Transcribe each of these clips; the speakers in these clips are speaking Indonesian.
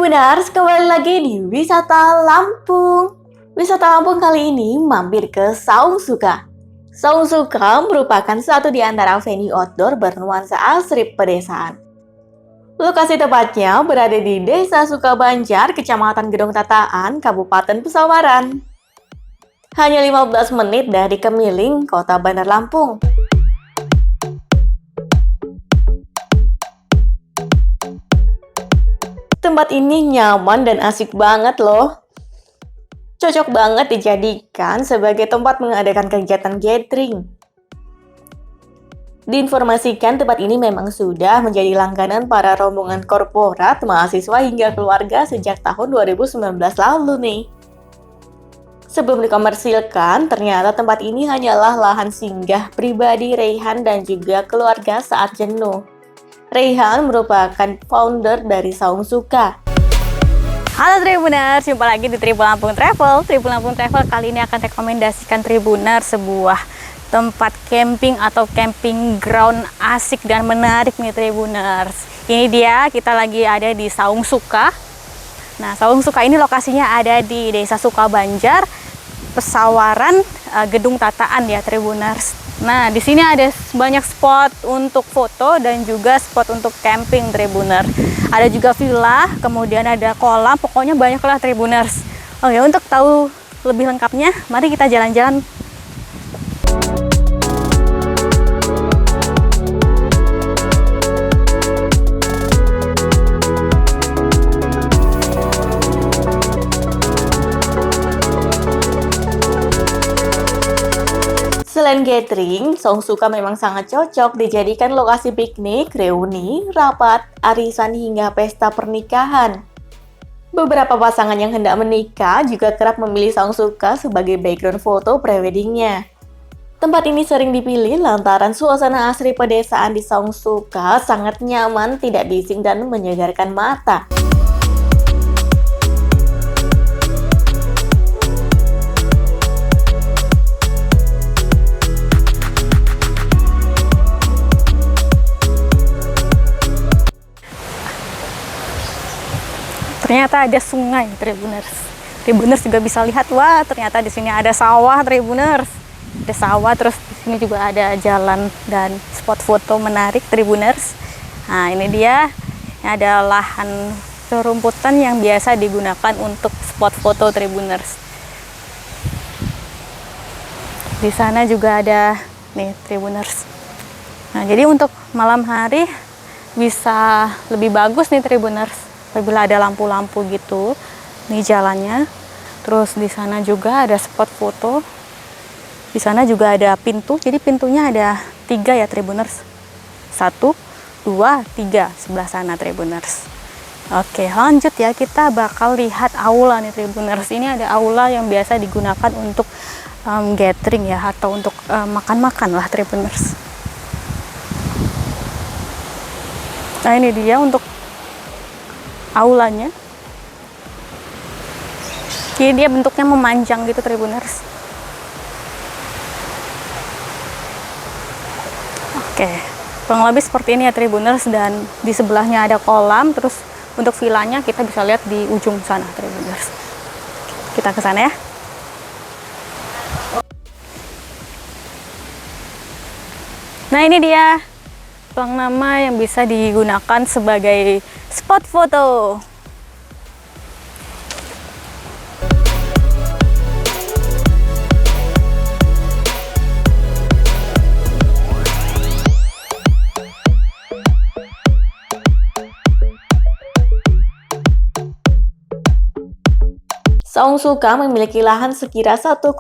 Tribuners, kembali lagi di Wisata Lampung. Wisata Lampung kali ini mampir ke Saung Suka. Saung Suka merupakan satu di antara venue outdoor bernuansa asri pedesaan. Lokasi tepatnya berada di Desa Sukabanjar, Kecamatan Gedong Tataan, Kabupaten Pesawaran. Hanya 15 menit dari Kemiling, Kota Bandar Lampung. Tempat ini nyaman dan asik banget loh. Cocok banget dijadikan sebagai tempat mengadakan kegiatan gathering. Diinformasikan tempat ini memang sudah menjadi langganan para rombongan korporat, mahasiswa hingga keluarga sejak tahun 2019 lalu nih. Sebelum dikomersilkan, ternyata tempat ini hanyalah lahan singgah pribadi Reyhan dan juga keluarga saat jenuh. Reyhan merupakan founder dari Saung Suka. Halo Tribuners, jumpa lagi di Tribun Lampung Travel. Tribun Lampung Travel kali ini akan rekomendasikan Tribuners sebuah tempat camping atau camping ground asik dan menarik nih Tribuners. Ini dia, kita lagi ada di Saung Suka. Nah, Saung Suka ini lokasinya ada di Desa Sukabanjar, Pesawaran, Gedung Tataan ya Tribuners. Nah, di sini ada banyak spot untuk foto dan juga spot untuk camping Tribuners. Ada juga villa, kemudian ada kolam, pokoknya banyaklah Tribuners. Oke, untuk tahu lebih lengkapnya, mari kita jalan-jalan. Selain gathering, Saung Suka memang sangat cocok dijadikan lokasi piknik, reuni, rapat, arisan hingga pesta pernikahan. Beberapa pasangan yang hendak menikah juga kerap memilih Saung Suka sebagai background foto preweddingnya. Tempat ini sering dipilih lantaran suasana asri pedesaan di Saung Suka sangat nyaman, tidak bising dan menyegarkan mata. Ternyata ada sungai Tribuners. Tribuners juga bisa lihat, wah ternyata di sini ada sawah Tribuners. Ada sawah, terus di sini juga ada jalan dan spot foto menarik Tribuners. Nah, ini dia, ada lahan rumputan yang biasa digunakan untuk spot foto Tribuners. Di sana juga ada nih Tribuners. Nah, jadi untuk malam hari bisa lebih bagus nih Tribuners. Apabila ada lampu-lampu gitu, nih jalannya. Terus di sana juga ada spot foto. Di sana juga ada pintu. Jadi pintunya ada 3 ya Tribuners. 1, 2, 3 sebelah sana Tribuners. Oke, lanjut ya, kita bakal lihat aula nih Tribuners. Ini ada aula yang biasa digunakan untuk gathering ya, atau untuk makan-makan lah Tribuners. Nah, ini dia untuk aulanya. Jadi dia bentuknya memanjang gitu Tribuners. Oke, kurang lebih seperti ini ya Tribuners, dan di sebelahnya ada kolam. Terus untuk villanya kita bisa lihat di ujung sana Tribuners. Kita ke sana ya. Nah, ini dia ruang nama yang bisa digunakan sebagai spot foto. Saung Suka memiliki lahan sekira 1,8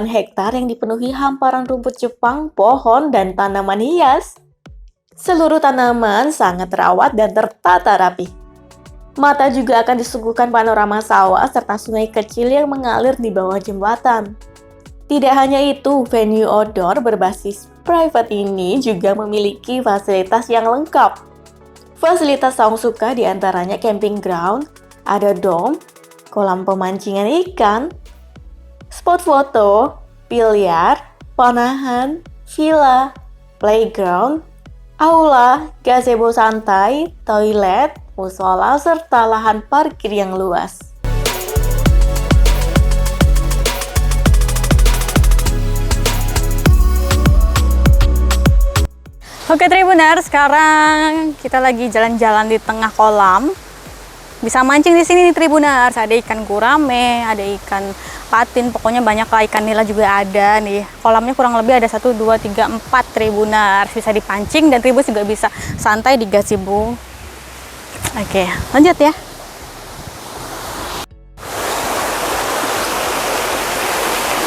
hektar yang dipenuhi hamparan rumput Jepang, pohon, dan tanaman hias. Seluruh tanaman sangat terawat dan tertata rapi. Mata juga akan disuguhkan panorama sawah serta sungai kecil yang mengalir di bawah jembatan. Tidak hanya itu, venue outdoor berbasis private ini juga memiliki fasilitas yang lengkap. Fasilitas Saung Suka diantaranya camping ground, ada dom, kolam pemancingan ikan, spot foto, biliar, panahan, villa, playground, aula, gazebo santai, toilet, musola, serta lahan parkir yang luas. Oke Tribuners, sekarang kita lagi jalan-jalan di tengah kolam. Bisa mancing di sini nih Tribuners. Ada ikan gurame, ada ikan patin, pokoknya banyak lah, ikan nila juga ada nih. Kolamnya kurang lebih ada 1, 2, 3, 4 Tribuners. Bisa dipancing dan Tribuners juga bisa santai di gazebo. Oke, lanjut ya.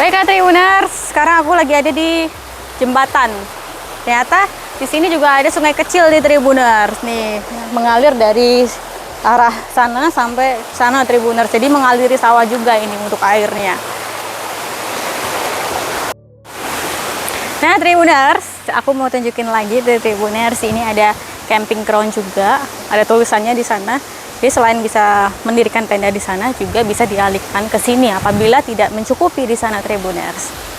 Baiklah Tribuners, sekarang aku lagi ada di jembatan. Ternyata di sini juga ada sungai kecil di Tribuners nih, mengalir dari arah sana sampai sana Tribuners. Jadi mengaliri sawah juga ini untuk airnya. Nah Tribuners, aku mau tunjukin lagi di Tribuners, ini ada camping ground juga, ada tulisannya di sana. Jadi selain bisa mendirikan tenda di sana, juga bisa dialihkan ke sini apabila tidak mencukupi di sana Tribuners.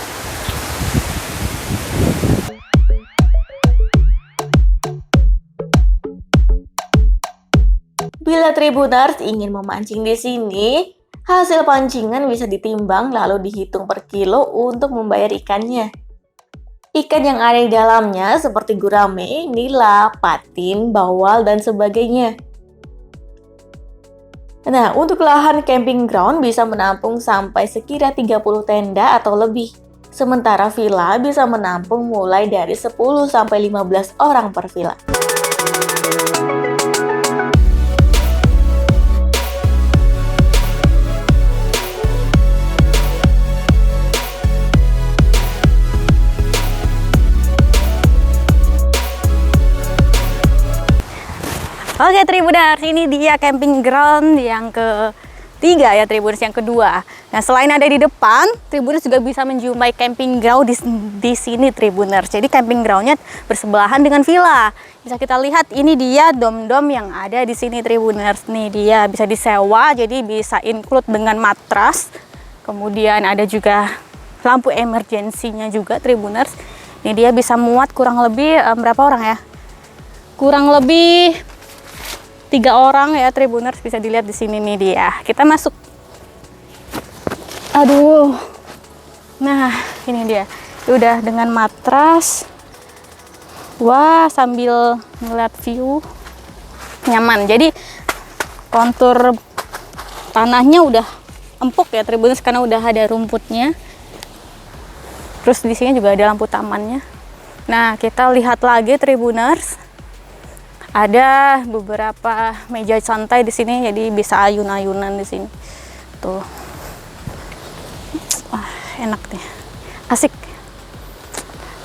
Bila Tribuners ingin memancing di sini, hasil pancingan bisa ditimbang lalu dihitung per kilo untuk membayar ikannya. Ikan yang ada di dalamnya seperti gurame, nila, patin, bawal, dan sebagainya. Nah, untuk lahan camping ground bisa menampung sampai sekira 30 tenda atau lebih. Sementara villa bisa menampung mulai dari 10 sampai 15 orang per villa. Oke Tribuners, ini dia camping ground yang ketiga ya Tribuners, yang kedua. Nah selain ada di depan, Tribuners juga bisa menjumpai camping ground di sini Tribuners. Jadi camping groundnya bersebelahan dengan villa. Bisa kita lihat ini dia dom-dom yang ada di sini Tribuners. Nih dia bisa disewa, jadi bisa include dengan matras. Kemudian ada juga lampu emergensinya juga Tribuners. Ini dia bisa muat kurang lebih berapa orang ya? Kurang lebih 3 orang ya Tribuners, bisa dilihat di sini nih dia. Kita masuk. Aduh. Nah, ini dia. Udah dengan matras. Wah, sambil ngeliat view nyaman. Jadi kontur tanahnya udah empuk ya Tribuners karena udah ada rumputnya. Terus di sini juga ada lampu tamannya. Nah, kita lihat lagi Tribuners. Ada beberapa meja santai di sini, jadi bisa ayun-ayunan di sini. Tuh. Wah, enak nih. Asik.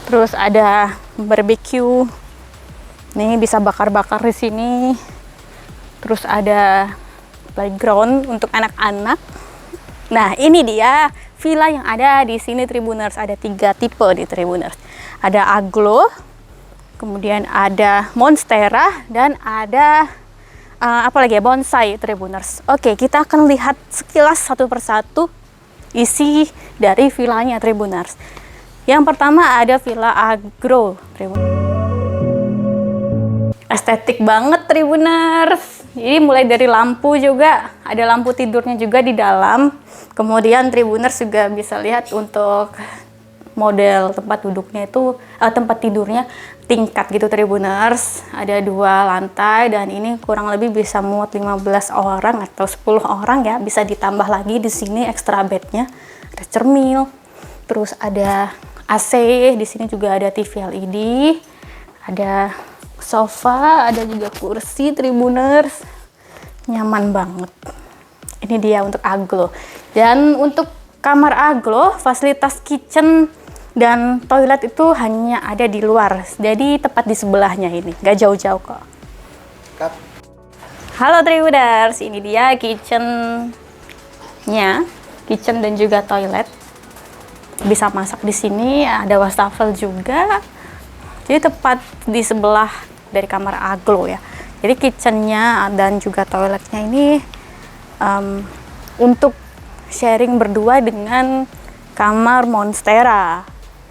Terus ada barbecue. Nih bisa bakar-bakar di sini. Terus ada playground untuk anak-anak. Nah, ini dia villa yang ada di sini Tribuners. Ada 3 tipe di Tribuners. Ada aglo, kemudian ada monstera, dan ada apa lagi ya, bonsai Tribuners. Oke, kita akan lihat sekilas satu persatu isi dari villanya Tribuners. Yang pertama ada villa agro Tribuners. Estetik banget Tribuners. Jadi mulai dari lampu juga, ada lampu tidurnya juga di dalam. Kemudian Tribuners juga bisa lihat untuk model tempat duduknya itu, tempat tidurnya tingkat gitu Tribuners. Ada 2 lantai dan ini kurang lebih bisa muat 15 orang atau 10 orang ya. Bisa ditambah lagi di sini extra bednya. Ada cermil. Terus ada AC, di sini juga ada TV LED. Ada sofa, ada juga kursi Tribuners. Nyaman banget. Ini dia untuk aglo. Dan untuk kamar aglo, fasilitas kitchen dan toilet itu hanya ada di luar, jadi tepat di sebelahnya ini, gak jauh-jauh kok. Halo Tribuners, ini dia kitchen-nya, kitchen dan juga toilet. Bisa masak di sini, ada wastafel juga. Jadi tepat di sebelah dari kamar aglo ya. Jadi kitchen-nya dan juga toiletnya ini untuk sharing berdua dengan kamar monstera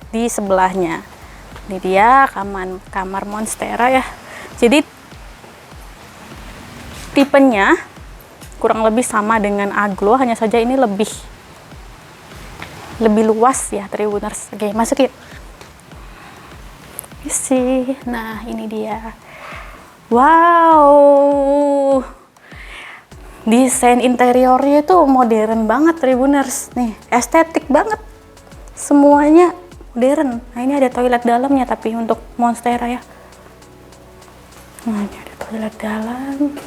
di sebelahnya. Ini dia kamar monstera ya. Jadi tipenya kurang lebih sama dengan Aglo, hanya saja ini lebih luas ya Tribuners. Oke, masuk yuk. Isi. Nah, ini dia. Wow. Desain interiornya itu modern banget Tribuners. Nih, estetik banget. Semuanya modern. Nah, ini ada toilet dalamnya tapi untuk Monstera ya. Nah, ini ada toilet dalam.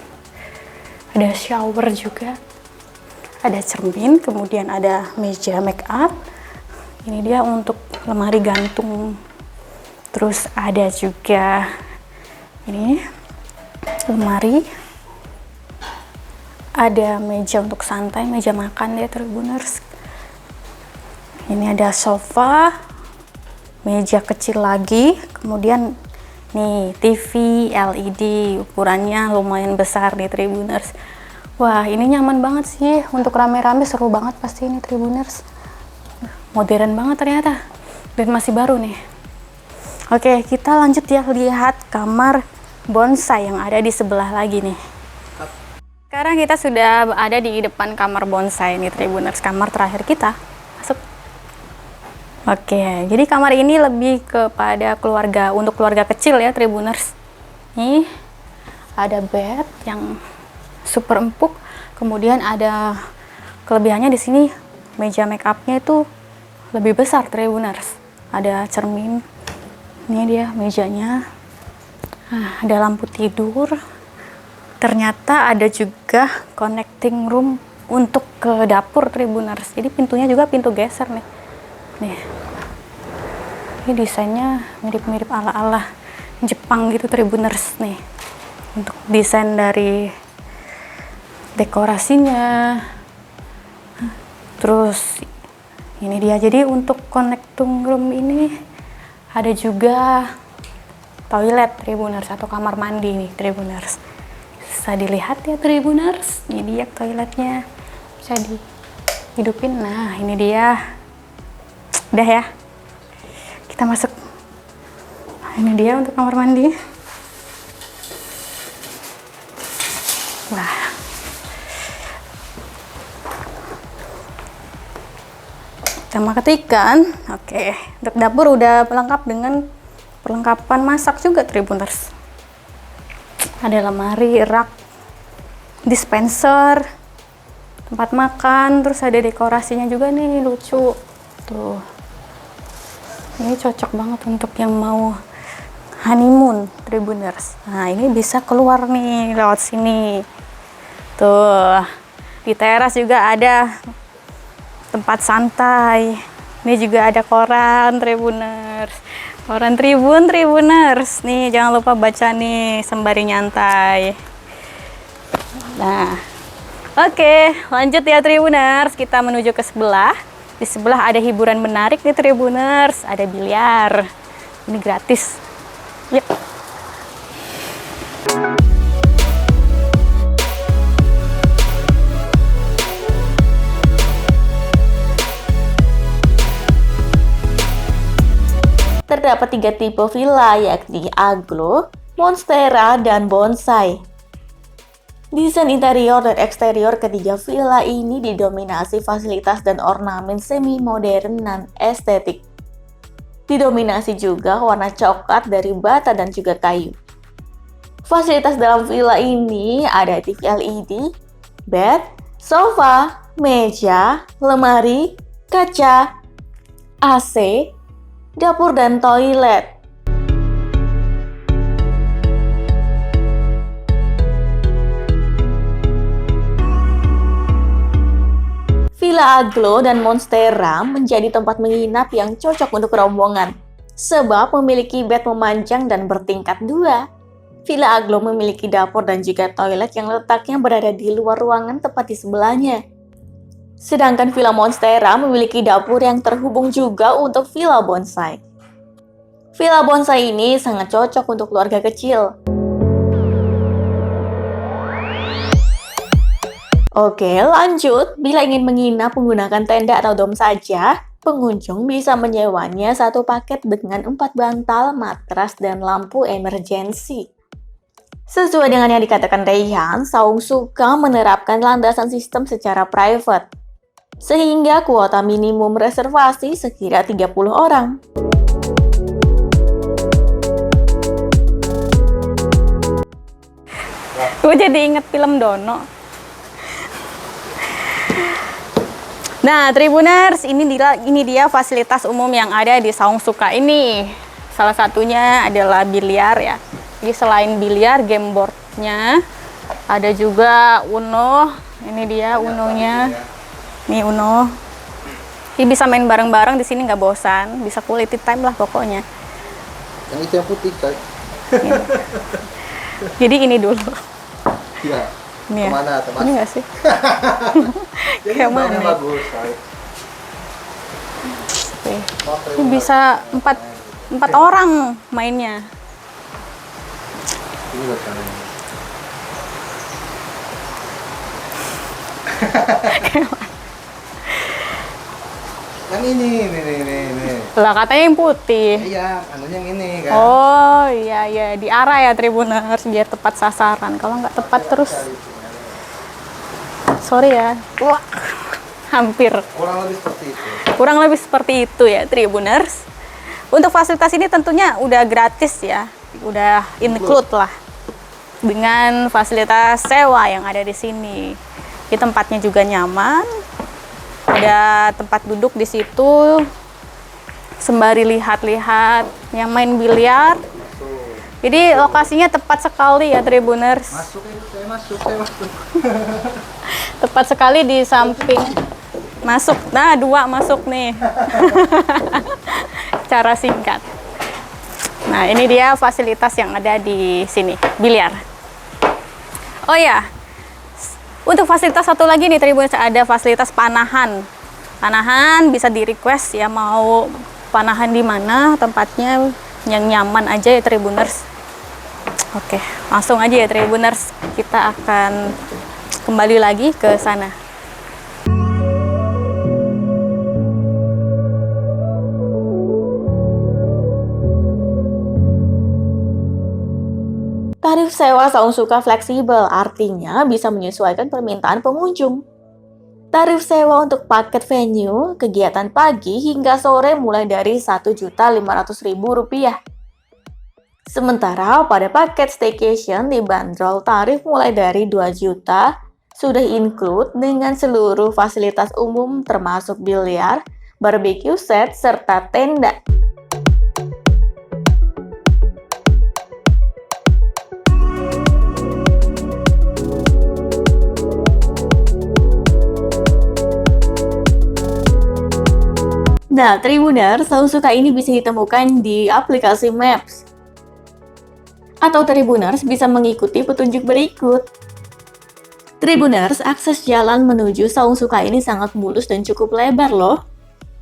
Ada shower juga. Ada cermin, kemudian ada meja make up. Ini dia untuk lemari gantung. Terus ada juga ini lemari. Ada meja untuk santai, meja makan ya Tribuners. Ini ada sofa, meja kecil lagi, kemudian nih TV LED ukurannya lumayan besar nih Tribuners. Wah, ini nyaman banget sih untuk rame-rame, seru banget pasti ini Tribuners. Modern banget ternyata dan masih baru nih. Oke, kita lanjut ya lihat kamar bonsai yang ada di sebelah lagi nih. Sekarang kita sudah ada di depan kamar bonsai nih Tribuners, kamar terakhir kita. Masuk. Oke, jadi kamar ini lebih kepada keluarga, untuk keluarga kecil ya Tribuners. Nih ada bed yang super empuk, kemudian ada kelebihannya di sini meja make upnya itu lebih besar Tribuners. Ada cermin, ini dia mejanya. Nah, ada lampu tidur. Ternyata ada juga connecting room untuk ke dapur Tribuners. Jadi pintunya juga pintu geser nih. Nih, ini desainnya mirip-mirip ala-ala Jepang gitu Tribuners nih. Untuk desain dari dekorasinya. Terus ini dia, jadi untuk connecting room ini ada juga toilet Tribuners atau kamar mandi nih Tribuners. Bisa dilihat ya Tribuners, ini dia toiletnya, bisa dihidupin. Nah, ini dia. Udah ya, kita masuk. Ini dia untuk kamar mandi. Wah, sama ketikan. Oke, untuk dapur udah lengkap dengan perlengkapan masak juga Tribuners. Ada lemari, rak, dispenser, tempat makan, terus ada dekorasinya juga nih, lucu. Tuh. Ini cocok banget untuk yang mau honeymoon Tribuners. Nah, ini bisa keluar nih lewat sini. Tuh. Di teras juga ada tempat santai. Ini juga ada koran Tribuners. Koran Tribuners. Nih, jangan lupa baca nih sembari nyantai. Nah, oke, lanjut ya Tribuners. Kita menuju ke sebelah. Di sebelah ada hiburan menarik nih Tribuners. Ada biliar. Ini gratis. Yuk. Terdapat 3 tipe villa, yakni Aglo, Monstera, dan Bonsai. Desain interior dan eksterior ketiga villa ini didominasi fasilitas dan ornamen semi-modern dan estetik. Didominasi juga warna coklat dari bata dan juga kayu. Fasilitas dalam villa ini ada TV LED, bed, sofa, meja, lemari, kaca, AC, dapur dan toilet. Villa Aglo dan Monstera menjadi tempat menginap yang cocok untuk rombongan, sebab memiliki bed memanjang dan bertingkat 2. Villa Aglo memiliki dapur dan juga toilet yang letaknya berada di luar ruangan tepat di sebelahnya. Sedangkan Villa Monstera memiliki dapur yang terhubung juga untuk Villa Bonsai. Villa Bonsai ini sangat cocok untuk keluarga kecil. Oke, lanjut. Bila ingin menginap menggunakan tenda atau dom saja, pengunjung bisa menyewanya satu paket dengan 4 bantal, matras, dan lampu emergensi. Sesuai dengan yang dikatakan Reyhan, Saung Suka menerapkan landasan sistem secara private, sehingga kuota minimum reservasi sekira 30 orang. Gue jadi inget film Dono. Nah, Tribuners, ini dia fasilitas umum yang ada di Saung Suka ini. Salah satunya adalah biliar ya. Jadi selain biliar, game boardnya, ada juga Uno. Ini dia Unonya. Nih Uno. Jadi bisa main bareng-bareng di sini nggak bosan. Bisa quality time lah pokoknya. Yang itu yang putih, Kak. Jadi ini dulu. Iya. Ini ya. Kemana, teman? Ini nggak sih? Jadi Kayak mainnya mana? bagus, Kak. Oke. Ini bisa 4 orang mainnya. Ini buat kalian. Yang ini. Lah katanya yang putih. Iya, anunya yang ini kan. Oh iya diarah ya Tribuners biar tepat sasaran. Kalau nggak tepat terus, sorry ya. Wah, hampir. Kurang lebih seperti itu. Ya Tribuners. Untuk fasilitas ini tentunya udah gratis ya, udah include lah dengan fasilitas sewa yang ada di sini. Di tempatnya juga nyaman, ada tempat duduk di situ, sembari lihat-lihat yang main biliar. Jadi lokasinya tepat sekali ya Tribuners. Saya masuk. Tepat sekali di samping. Masuk, nah 2 masuk nih. Cara singkat. Nah ini dia fasilitas yang ada di sini, biliar. Oh ya, untuk fasilitas satu lagi nih Tribuners, ada fasilitas panahan. Panahan bisa di request ya, mau panahan di mana tempatnya yang nyaman aja ya Tribuners. Oke, langsung aja ya Tribuners, kita akan kembali lagi ke sana. Tarif sewa Saung Suka fleksibel, artinya bisa menyesuaikan permintaan pengunjung. Tarif sewa untuk paket venue, kegiatan pagi hingga sore mulai dari Rp1.500.000. Sementara pada paket staycation dibanderol tarif mulai dari 2 juta, sudah include dengan seluruh fasilitas umum termasuk biliar, barbecue set, serta tenda. Nah, Tribuners, Saung Suka ini bisa ditemukan di aplikasi Maps. Atau Tribuners bisa mengikuti petunjuk berikut. Tribuners, akses jalan menuju Saung Suka ini sangat mulus dan cukup lebar loh.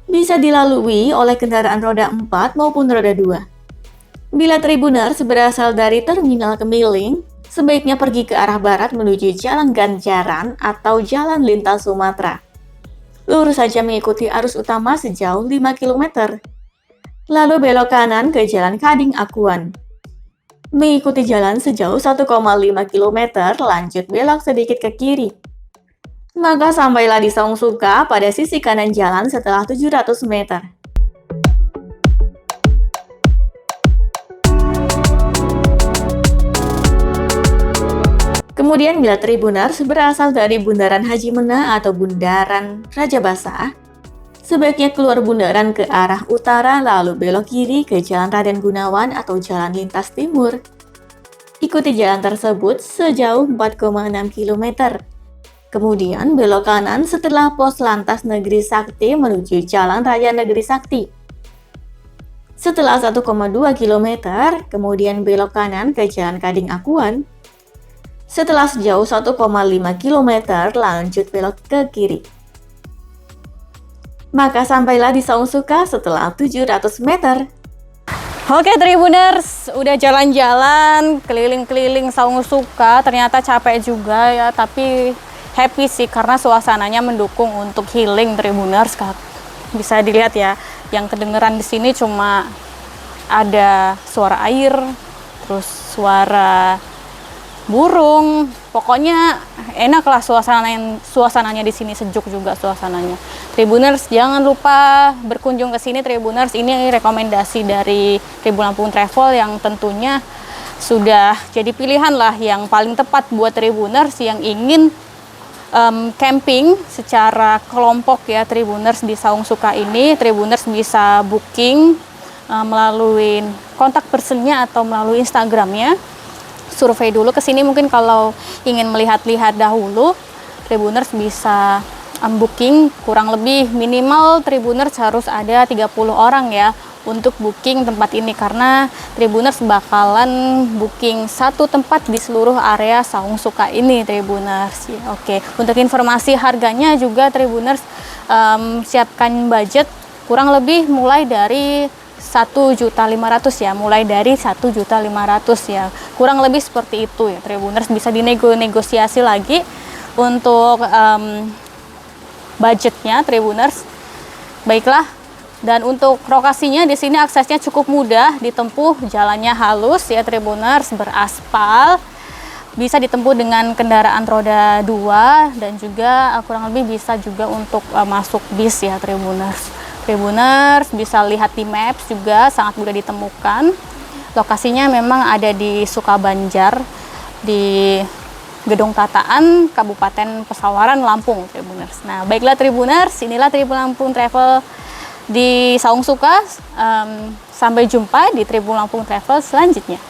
Bisa dilalui oleh kendaraan roda 4 maupun roda 2. Bila Tribuners berasal dari Terminal Kemiling, sebaiknya pergi ke arah barat menuju Jalan Ganjaran atau Jalan Lintas Sumatera. Lurus saja mengikuti arus utama sejauh 5 km. Lalu belok kanan ke Jalan Kading Akuan. Mengikuti jalan sejauh 1,5 km, lanjut belok sedikit ke kiri. Maka sampailah di Saung Suka pada sisi kanan jalan setelah 700 meter. Kemudian bila Tribuners berasal dari Bundaran Haji Mena atau Bundaran Raja Basah, sebaiknya keluar bundaran ke arah utara lalu belok kiri ke Jalan Raden Gunawan atau Jalan Lintas Timur. Ikuti jalan tersebut sejauh 4,6 km. Kemudian belok kanan setelah pos Lantas Negeri Sakti menuju Jalan Raya Negeri Sakti. Setelah 1,2 km, kemudian belok kanan ke Jalan Kading Akuan. Setelah sejauh 1,5 km, lanjut belok ke kiri. Maka sampailah di Saung Suka setelah 700 meter. Oke Tribuners, udah jalan-jalan, keliling-keliling Saung Suka, ternyata capek juga ya, tapi happy sih karena suasananya mendukung untuk healing Tribuners. Bisa dilihat ya, yang kedengeran di sini cuma ada suara air, terus suara burung. Pokoknya enak lah suasananya di sini, sejuk juga suasananya. Tribuners, jangan lupa berkunjung ke sini Tribuners. Ini rekomendasi dari Tribun Lampung Travel yang tentunya sudah jadi pilihan lah yang paling tepat buat Tribuners yang ingin camping secara kelompok ya Tribuners di Saung Suka ini. Tribuners bisa booking melalui kontak personnya atau melalui Instagramnya. Survei dulu ke sini, mungkin kalau ingin melihat-lihat dahulu Tribuners bisa booking. Kurang lebih minimal Tribuners harus ada 30 orang ya untuk booking tempat ini, karena Tribuners bakalan booking satu tempat di seluruh area Saung Suka ini Tribuners ya. Oke, untuk informasi harganya juga Tribuners siapkan budget kurang lebih mulai dari 1.500.000 ya, mulai dari 1.500.000 ya, kurang lebih seperti itu ya Tribuners. Bisa dinegosiasi lagi untuk budgetnya Tribuners. Baiklah, dan untuk lokasinya di sini aksesnya cukup mudah ditempuh, jalannya halus ya Tribuners, beraspal, bisa ditempuh dengan kendaraan roda 2 dan juga kurang lebih bisa juga untuk masuk bis ya Tribuners. Tribuners bisa lihat di maps juga, sangat mudah ditemukan. Lokasinya memang ada di Sukabanjar, di Gedung Tataan, Kabupaten Pesawaran, Lampung Tribuners. Nah, baiklah Tribuners, inilah Tribun Lampung Travel di Saung Suka. Sampai jumpa di Tribun Lampung Travel selanjutnya.